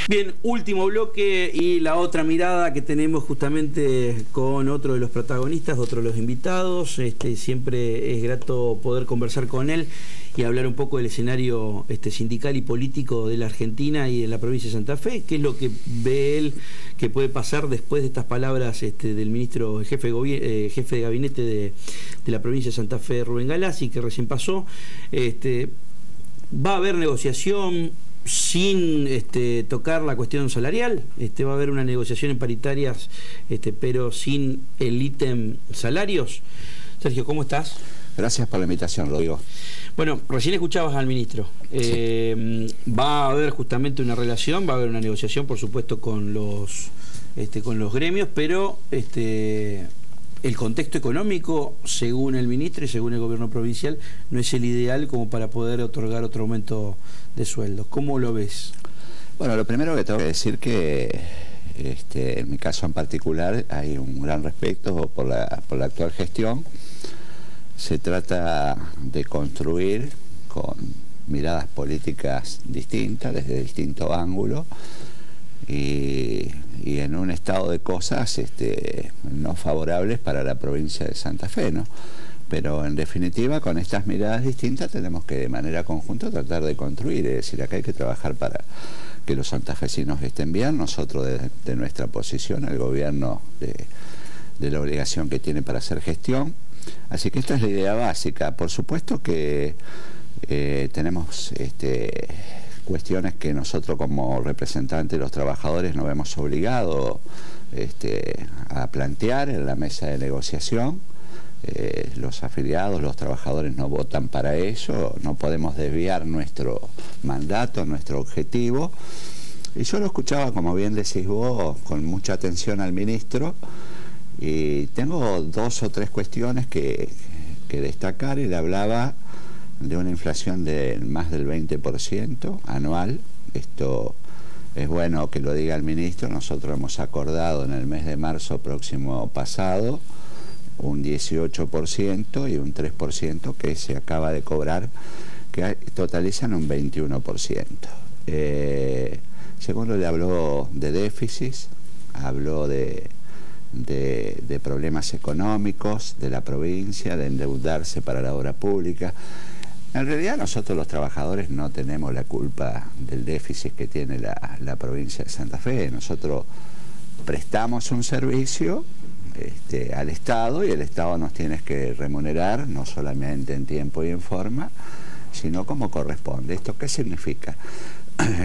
Bien, último bloque y la otra mirada que tenemos justamente con otro de los protagonistas, otro de los invitados. Siempre es grato poder conversar con él y hablar un poco del escenario sindical y político de la Argentina y de la provincia de Santa Fe. ¿Qué es lo que ve él que puede pasar después de estas palabras del ministro, jefe de gabinete de la provincia de Santa Fe, Rubén Galassi, que recién pasó? ¿Va a haber negociación sin tocar la cuestión salarial? ¿Va a haber una negociación en paritarias, pero sin el ítem salarios? Sergio, ¿cómo estás? Gracias por la invitación, Rodrigo. Bueno, recién escuchabas al ministro. Sí. Va a haber justamente una relación, va a haber una negociación, por supuesto, con los gremios, pero el contexto económico, según el ministro y según el gobierno provincial, no es el ideal como para poder otorgar otro aumento de sueldos. ¿Cómo lo ves? Bueno, lo primero que tengo que decir que en mi caso en particular hay un gran respeto por la actual gestión. Se trata de construir con miradas políticas distintas, desde distintos ángulos, y en un estado de cosas no favorables para la provincia de Santa Fe, ¿no? Pero en definitiva, con estas miradas distintas tenemos que de manera conjunta tratar de construir, es decir, acá hay que trabajar para que los santafesinos estén bien, nosotros de nuestra posición, el gobierno de la obligación que tiene para hacer gestión. Así que esta es la idea básica. Por supuesto que tenemos cuestiones que nosotros como representantes de los trabajadores nos vemos obligados a plantear en la mesa de negociación. Los afiliados, los trabajadores no votan para eso, no podemos desviar nuestro mandato, nuestro objetivo. Y yo lo escuchaba, como bien decís vos, con mucha atención al ministro, y tengo dos o tres cuestiones que destacar. Él hablaba de una inflación de más del 20% anual. Esto es bueno que lo diga el ministro. Nosotros hemos acordado en el mes de marzo próximo pasado un 18% y un 3% que se acaba de cobrar, que totalizan un 21%. Segundo, le habló de déficit, habló de problemas económicos de la provincia, de endeudarse para la obra pública. En realidad nosotros los trabajadores no tenemos la culpa del déficit que tiene la provincia de Santa Fe. Nosotros prestamos un servicio al Estado y el Estado nos tiene que remunerar no solamente en tiempo y en forma, sino como corresponde. ¿Esto qué significa?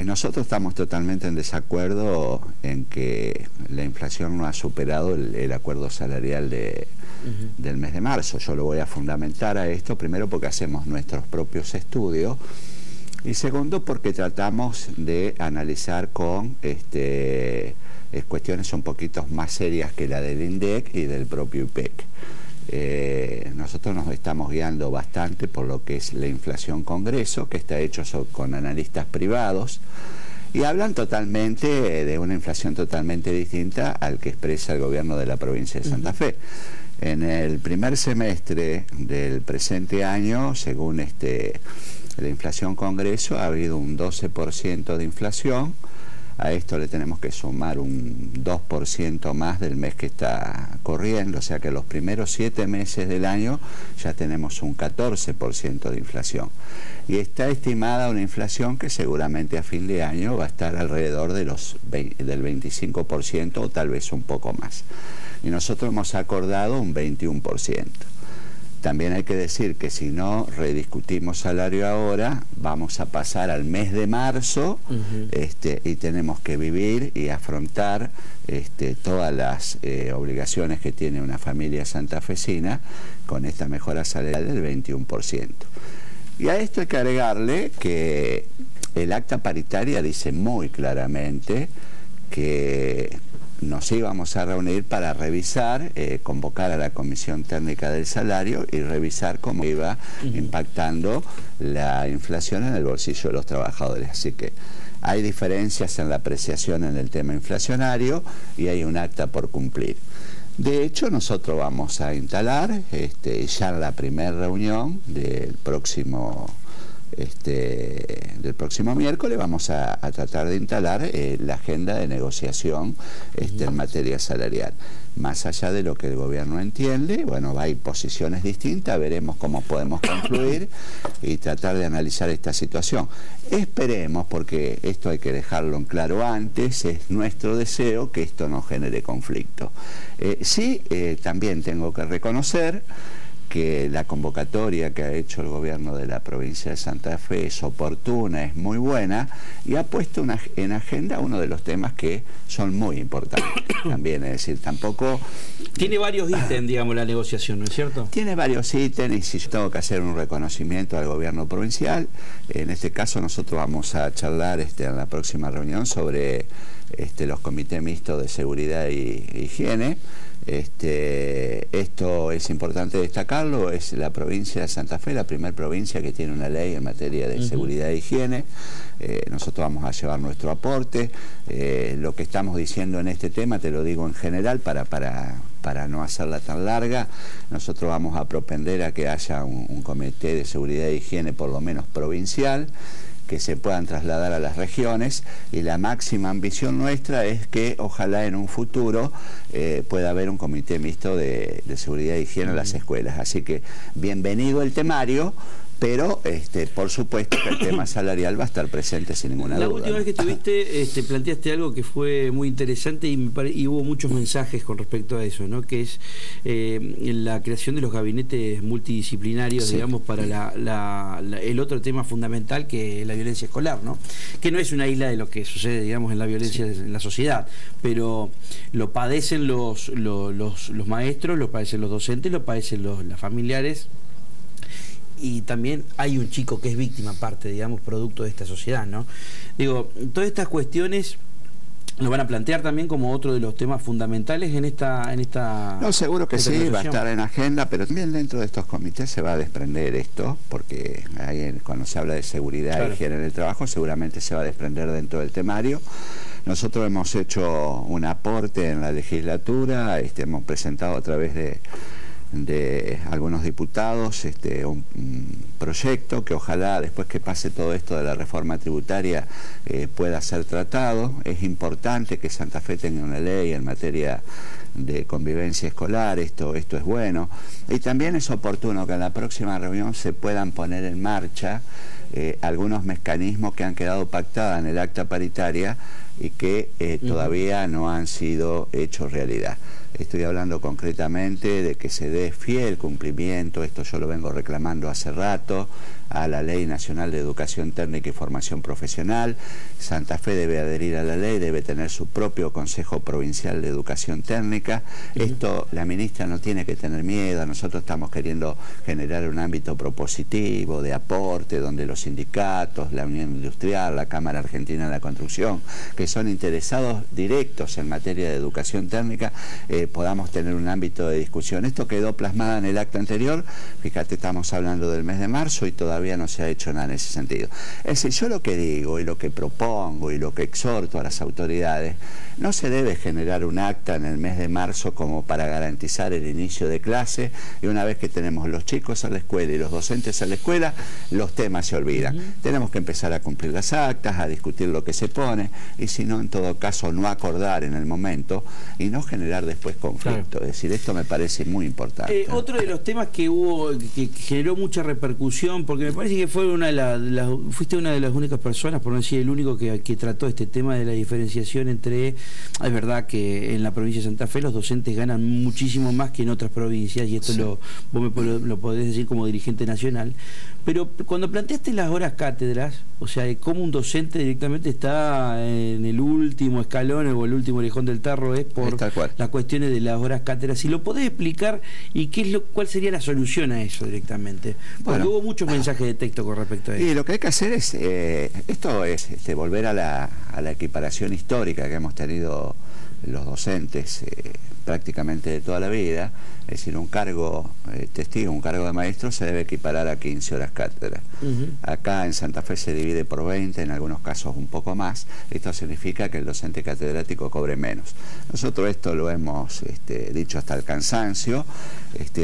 Nosotros estamos totalmente en desacuerdo en que la inflación no ha superado el acuerdo salarial del mes de marzo. Yo lo voy a fundamentar a esto, primero porque hacemos nuestros propios estudios y segundo porque tratamos de analizar con cuestiones un poquito más serias que la del INDEC y del propio IPEC. Nosotros nos estamos guiando bastante por lo que es la inflación Congreso, que está hecho con analistas privados, y hablan totalmente de una inflación totalmente distinta al que expresa el gobierno de la provincia de Santa Fe. En el primer semestre del presente año, según la inflación Congreso, ha habido un 12% de inflación. A esto le tenemos que sumar un 2% más del mes que está corriendo, o sea que los primeros 7 meses del año ya tenemos un 14% de inflación. Y está estimada una inflación que seguramente a fin de año va a estar alrededor del 25% o tal vez un poco más. Y nosotros hemos acordado un 21%. También hay que decir que si no rediscutimos salario ahora, vamos a pasar al mes de marzo y tenemos que vivir y afrontar todas las obligaciones que tiene una familia santafesina con esta mejora salarial del 21%. Y a esto hay que agregarle que el acta paritaria dice muy claramente que nos íbamos a reunir para revisar, convocar a la Comisión Técnica del Salario y revisar cómo iba impactando la inflación en el bolsillo de los trabajadores. Así que hay diferencias en la apreciación en el tema inflacionario y hay un acta por cumplir. De hecho, nosotros vamos a instalar ya en la primera reunión del próximo del próximo miércoles vamos a tratar de instalar la agenda de negociación en materia salarial. Más allá de lo que el gobierno entiende, bueno, hay posiciones distintas, veremos cómo podemos concluir y tratar de analizar esta situación. Esperemos, porque esto hay que dejarlo en claro antes, es nuestro deseo que esto no genere conflicto. Sí, también tengo que reconocer que la convocatoria que ha hecho el gobierno de la provincia de Santa Fe es oportuna, es muy buena y ha puesto en agenda uno de los temas que son muy importantes también, es decir, tampoco... Tiene varios ítems, digamos, la negociación, ¿no es cierto? Tiene varios ítems y si yo tengo que hacer un reconocimiento al gobierno provincial, en este caso nosotros vamos a charlar en la próxima reunión sobre los comités mixtos de seguridad e higiene. Esto es importante destacarlo, es la provincia de Santa Fe, la primera provincia que tiene una ley en materia de seguridad e higiene. Nosotros vamos a llevar nuestro aporte. Lo que estamos diciendo en este tema, te lo digo en general para no hacerla tan larga, nosotros vamos a propender a que haya un comité de seguridad e higiene por lo menos provincial, que se puedan trasladar a las regiones, y la máxima ambición nuestra es que ojalá en un futuro pueda haber un comité mixto de seguridad e higiene en las escuelas. Así que bienvenido el temario, pero por supuesto que el tema salarial va a estar presente sin ninguna duda. La última vez que estuviste planteaste algo que fue muy interesante y hubo muchos mensajes con respecto a eso, ¿no? Que es la creación de los gabinetes multidisciplinarios, sí, digamos, para el otro tema fundamental, que es la violencia escolar, ¿no? Que no es una isla de lo que sucede, digamos, en la violencia, sí, en la sociedad, pero lo padecen los maestros, lo padecen los docentes, lo padecen los familiares. Y también hay un chico que es víctima, parte, digamos, producto de esta sociedad, ¿no? Digo, todas estas cuestiones lo van a plantear también como otro de los temas fundamentales en esta No, seguro que sí, va a estar en agenda, pero también dentro de estos comités se va a desprender esto, porque ahí cuando se habla de seguridad, claro, y higiene en el trabajo, seguramente se va a desprender dentro del temario. Nosotros hemos hecho un aporte en la legislatura, hemos presentado a través de algunos diputados un proyecto que ojalá después que pase todo esto de la reforma tributaria pueda ser tratado. Es importante que Santa Fe tenga una ley en materia de convivencia escolar, esto es bueno, y también es oportuno que en la próxima reunión se puedan poner en marcha algunos mecanismos que han quedado pactados en el acta paritaria y que todavía no han sido hechos realidad. Estoy hablando concretamente de que se dé fiel cumplimiento, esto yo lo vengo reclamando hace rato, a la Ley Nacional de Educación Técnica y Formación Profesional. Santa Fe debe adherir a la ley, debe tener su propio Consejo Provincial de Educación Técnica. Esto la ministra no tiene que tener miedo, nosotros estamos queriendo generar un ámbito propositivo, de aporte, donde los sindicatos, la Unión Industrial, la Cámara Argentina de la Construcción, que son interesados directos en materia de educación técnica, podamos tener un ámbito de discusión. Esto quedó plasmado en el acta anterior, fíjate, estamos hablando del mes de marzo y todavía no se ha hecho nada en ese sentido. Es decir, yo lo que digo y lo que propongo y lo que exhorto a las autoridades, no se debe generar un acta en el mes de marzo como para garantizar el inicio de clase, y una vez que tenemos los chicos a la escuela y los docentes a la escuela, los temas se olvidan. Tenemos que empezar a cumplir las actas, a discutir lo que se pone, y si no, en todo caso, no acordar en el momento y no generar después conflicto. Claro. Es decir, esto me parece muy importante. Otro de los temas que generó mucha repercusión, porque me parece que fue fuiste una de las únicas personas, por no decir el único, que trató este tema de la diferenciación entre... Es verdad que en la provincia de Santa Fe los docentes ganan muchísimo más que en otras provincias, y esto sí, vos lo podés decir como dirigente nacional, pero cuando planteaste las horas cátedras, o sea, de cómo un docente directamente está en el último escalón o el último orejón del tarro, es por las cuestiones de las horas cátedras. Si lo podés explicar y cuál sería la solución a eso directamente, porque hubo muchos mensajes de texto con respecto a eso. Y lo que hay que hacer es volver a la equiparación histórica que hemos tenido los docentes prácticamente de toda la vida. Es decir, un cargo testigo, un cargo de maestro se debe equiparar a 15 horas cátedra. Acá en Santa Fe se divide por 20, en algunos casos un poco más. Esto significa que el docente catedrático cobre menos. Nosotros esto lo hemos dicho hasta el cansancio.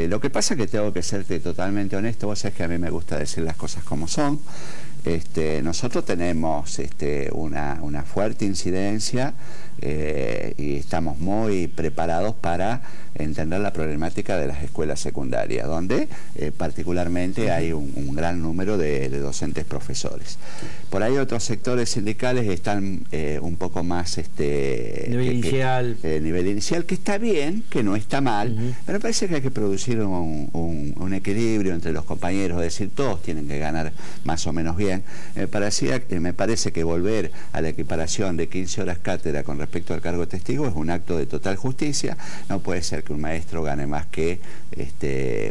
Lo que pasa es que tengo que serte totalmente honesto. Vos sabés que a mí me gusta decir las cosas como son. Nosotros tenemos una fuerte incidencia y estamos muy preparados para entender la problemática de las escuelas secundarias, donde particularmente hay un gran número de docentes profesores. Por ahí otros sectores sindicales están un poco más nivel inicial, que está bien, que no está mal, pero me parece que hay que producir un equilibrio entre los compañeros, es decir, todos tienen que ganar más o menos bien. Me parece que volver a la equiparación de 15 horas cátedra con respecto al cargo de testigo es un acto de total justicia. No puede ser que un maestro gane más que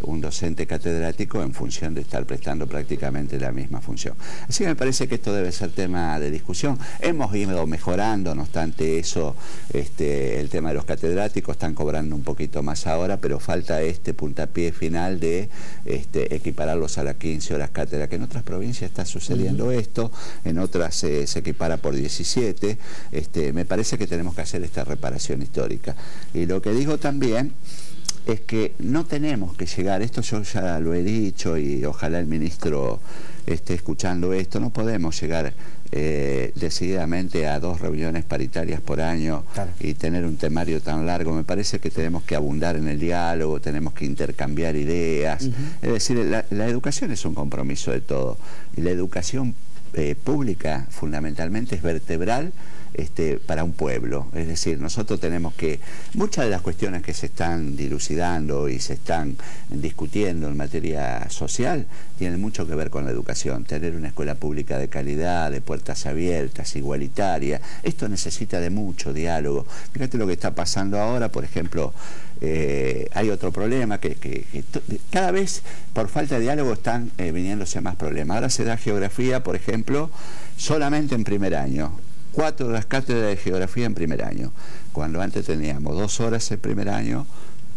un docente catedrático en función de estar prestando prácticamente la misma función. Así que me parece que esto debe ser tema de discusión. Hemos ido mejorando, no obstante eso, el tema de los catedráticos están cobrando un poquito más ahora, pero falta este puntapié final de equipararlos a las 15 horas cátedra, que en otras provincias está sucediendo esto, en otras se equipara por 17. Me parece que tenemos que hacer esta reparación histórica. Y lo que digo también es que no tenemos que llegar, esto yo ya lo he dicho y ojalá el ministro esté escuchando esto, no podemos llegar decididamente a 2 reuniones paritarias por año, claro, y tener un temario tan largo. Me parece que tenemos que abundar en el diálogo, tenemos que intercambiar ideas. Es decir, la educación es un compromiso de todo, y la educación pública fundamentalmente es vertebral para un pueblo. Es decir, nosotros tenemos que, muchas de las cuestiones que se están dilucidando y se están discutiendo en materia social tienen mucho que ver con la educación. Tener una escuela pública de calidad, de puertas abiertas, igualitaria, esto necesita de mucho diálogo. Fíjate lo que está pasando ahora, por ejemplo, hay otro problema que cada vez por falta de diálogo están viniéndose más problemas. Ahora se da geografía, por ejemplo, solamente en primer año. 4 horas cátedra de geografía en primer año, cuando antes teníamos 2 horas en primer año,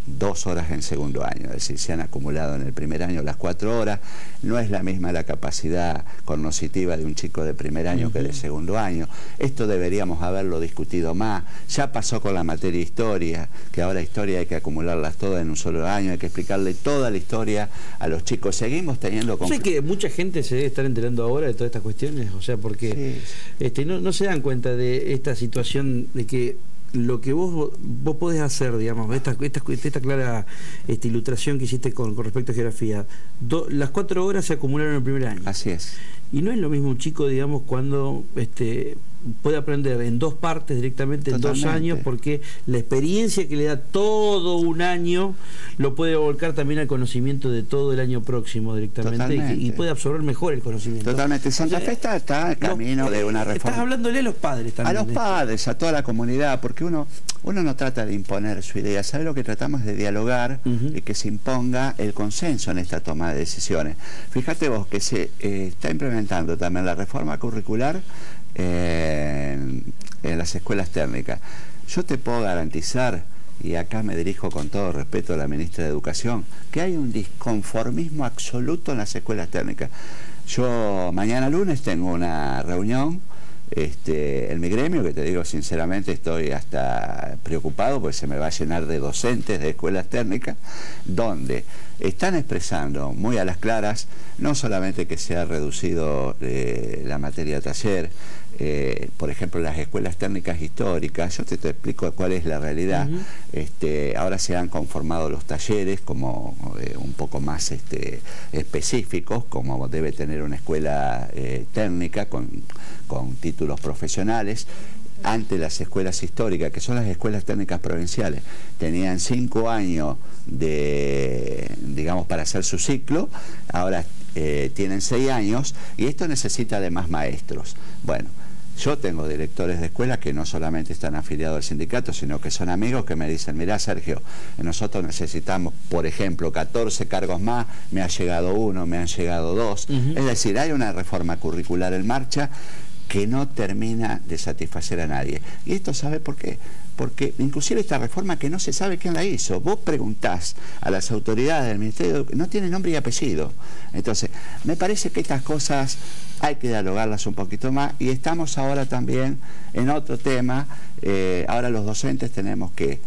2 horas en segundo año. Es decir, se han acumulado en el primer año las 4 horas. No es la misma la capacidad cognitiva de un chico de primer año que de segundo año. Esto deberíamos haberlo discutido más. Ya pasó con la materia historia, que ahora historia hay que acumularlas todas en un solo año, hay que explicarle toda la historia a los chicos. Seguimos teniendo... Sé que mucha gente se debe estar enterando ahora de todas estas cuestiones, o sea, porque sí, no se dan cuenta de esta situación de que lo que vos podés hacer, digamos, esta clara ilustración que hiciste con respecto a geografía, las 4 horas se acumularon en el primer año. Así es. Y no es lo mismo un chico, digamos, cuando puede aprender en 2 partes directamente en 2 años, porque la experiencia que le da todo un año lo puede volcar también al conocimiento de todo el año próximo directamente, y puede absorber mejor el conocimiento. Totalmente. Santa Fe está en camino de una reforma. Estás hablándole a los padres también. A los padres, a toda la comunidad, porque uno no trata de imponer su idea, ¿sabe? Lo que tratamos es de dialogar y que se imponga el consenso en esta toma de decisiones. Fíjate vos que se está implementando también la reforma curricular en las escuelas técnicas. Yo te puedo garantizar, y acá me dirijo con todo respeto a la ministra de Educación, que hay un disconformismo absoluto en las escuelas técnicas. Yo mañana lunes tengo una reunión en mi gremio, que te digo sinceramente estoy hasta preocupado porque se me va a llenar de docentes de escuelas técnicas, donde están expresando muy a las claras no solamente que se ha reducido la materia de taller, por ejemplo las escuelas técnicas históricas, yo te explico cuál es la realidad. Ahora se han conformado los talleres como un poco más específicos, como debe tener una escuela técnica con títulos profesionales. Antes las escuelas históricas, que son las escuelas técnicas provinciales, tenían 5 años digamos, para hacer su ciclo. Ahora tienen 6 años, y esto necesita de más maestros. Bueno, yo tengo directores de escuelas que no solamente están afiliados al sindicato, sino que son amigos que me dicen: mirá, Sergio, nosotros necesitamos, por ejemplo, 14 cargos más, me ha llegado 1, me han llegado 2. Es decir, hay una reforma curricular en marcha que no termina de satisfacer a nadie. ¿Y esto sabe por qué? porque inclusive esta reforma que no se sabe quién la hizo, vos preguntás a las autoridades del Ministerio, no tiene nombre y apellido. Entonces, me parece que estas cosas hay que dialogarlas un poquito más, y estamos ahora también en otro tema. Ahora los docentes tenemos que,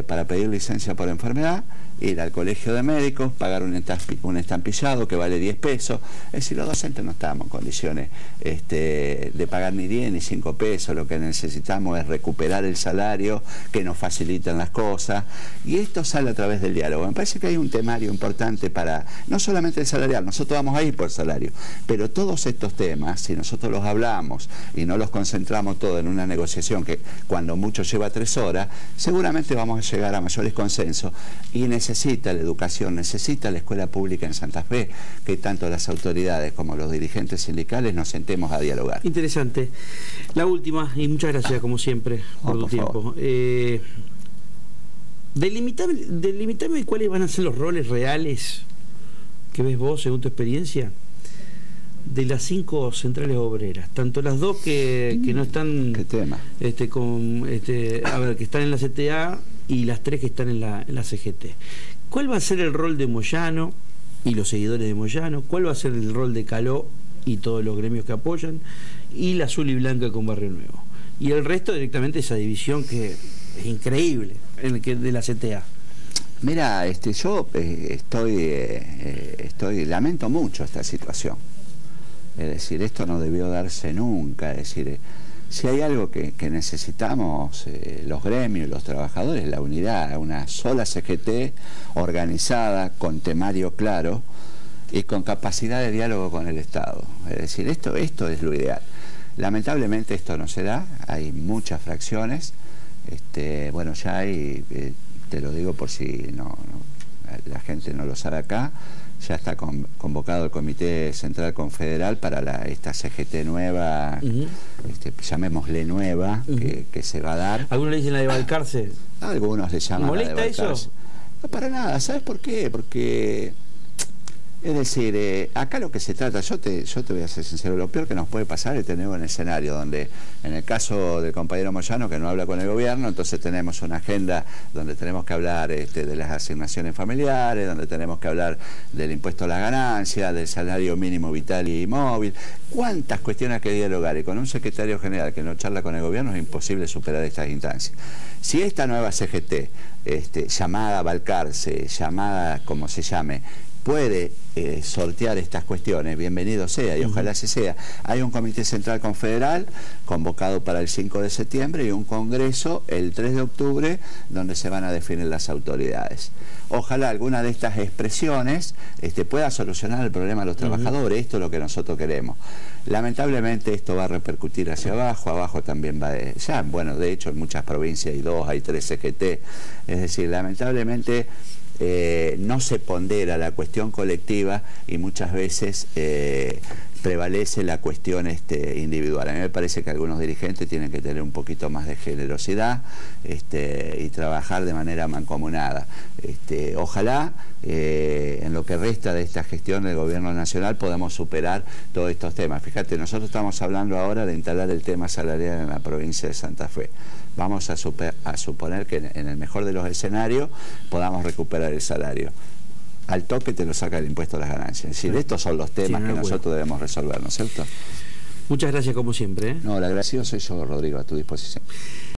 para pedir licencia por enfermedad, ir al colegio de médicos, pagar un estampillado que vale 10 pesos. Es decir, los docentes no estamos en condiciones de pagar ni 10 ni 5 pesos. Lo que necesitamos es recuperar el salario, que nos faciliten las cosas, y esto sale a través del diálogo. Me parece que hay un temario importante para, no solamente el salarial, nosotros vamos a ir por el salario, pero todos estos temas, si nosotros los hablamos y no los concentramos todo en una negociación que cuando mucho lleva 3 horas, seguramente vamos a llegar a mayores consensos. Y necesita la educación, necesita la escuela pública en Santa Fe, que tanto las autoridades como los dirigentes sindicales nos sentemos a dialogar. Interesante. La última, y muchas gracias como siempre por tu tiempo. Delimitame cuáles van a ser los roles reales que ves vos, según tu experiencia, de las 5 centrales obreras, tanto las 2 que no están, ¿qué tema? A ver, que están en la CTA, y las 3 que están en la CGT. ¿Cuál va a ser el rol de Moyano y los seguidores de Moyano? ¿Cuál va a ser el rol de Caló y todos los gremios que apoyan? Y la azul y blanca con Barrio Nuevo. Y el resto directamente esa división que es increíble, de la CTA. Mira, yo lamento mucho esta situación. Es decir, esto no debió darse nunca. Es decir, si hay algo que necesitamos, los gremios, los trabajadores, la unidad, una sola CGT organizada, con temario claro y con capacidad de diálogo con el Estado. Es decir, esto es lo ideal. Lamentablemente esto no se da, hay muchas fracciones. Bueno, ya hay, te lo digo por si la gente no lo sabe acá, ya está convocado el Comité Central Confederal para esta CGT nueva, llamémosle nueva, que se va a dar. ¿Algunos le dicen la de Balcarce? Algunos le llaman la de Balcarce. ¿Molesta eso? No, para nada. ¿Sabes por qué? Porque, es decir, acá lo que se trata, yo te voy a ser sincero, lo peor que nos puede pasar es tener un escenario donde, en el caso del compañero Moyano, que no habla con el gobierno, entonces tenemos una agenda donde tenemos que hablar de las asignaciones familiares, donde tenemos que hablar del impuesto a la ganancia, del salario mínimo vital y móvil. ¿Cuántas cuestiones hay que dialogar? Y con un secretario general que no charla con el gobierno es imposible superar estas instancias. Si esta nueva CGT, llamada Balcarce, llamada como se llame, puede sortear estas cuestiones, bienvenido sea, y ojalá se sea. Hay un Comité Central Confederal convocado para el 5 de septiembre y un congreso el 3 de octubre donde se van a definir las autoridades. Ojalá alguna de estas expresiones pueda solucionar el problema de los trabajadores. Esto es lo que nosotros queremos. Lamentablemente esto va a repercutir hacia abajo, abajo también va bueno, de hecho en muchas provincias hay 2, hay 3 CGT, es decir, lamentablemente no se pondera la cuestión colectiva y muchas veces prevalece la cuestión individual. A mí me parece que algunos dirigentes tienen que tener un poquito más de generosidad y trabajar de manera mancomunada. Ojalá en lo que resta de esta gestión del gobierno nacional podamos superar todos estos temas. Fíjate, nosotros estamos hablando ahora de instalar el tema salarial en la provincia de Santa Fe. Vamos a suponer que en el mejor de los escenarios podamos recuperar el salario. Al toque te lo saca el impuesto a las ganancias. Es decir, estos son los temas que nosotros debemos resolver, ¿no es cierto? Muchas gracias como siempre. No, el agradecido soy yo, Rodrigo, a tu disposición.